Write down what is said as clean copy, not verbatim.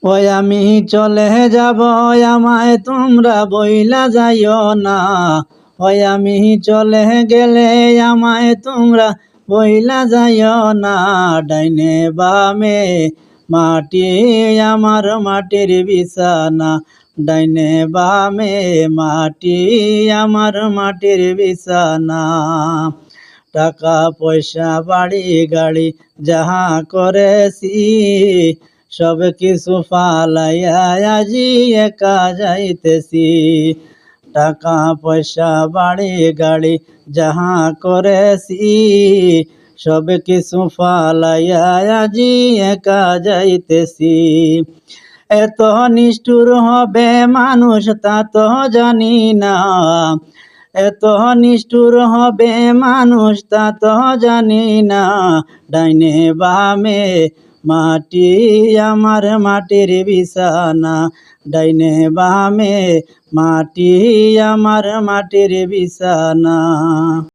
ওই আমি চলে যাব আমায় তোমরা বইলা যাইও না, ওই আমি চলে গেলে আমায় তোমরা বইলা যাইও না। ডাইনে বামে মাটি আমার মাটির বিছানা, ডাইনে বামে মাটি আমার মাটির বিছানা। টাকা পয়সা বাড়ি গাড়ি যাহা করেছি, সব কিছু ফালাইয়া আজি একা যাইতেছি। টাকা পয়সা বাড়ি গাড়ি যাহা করেছি, সব কিছু ফালাইয়া আজি একা যাইতেছি। এত নিষ্ঠুর হবে মানুষ তা তো জানি না, এত নিষ্ঠুর হবে মানুষ তা তো জানি না। ডাইনে বামে মাটি আমার মাটির বিছানা, ডাইনে বামে মাটি আমার মাটির বিছানা।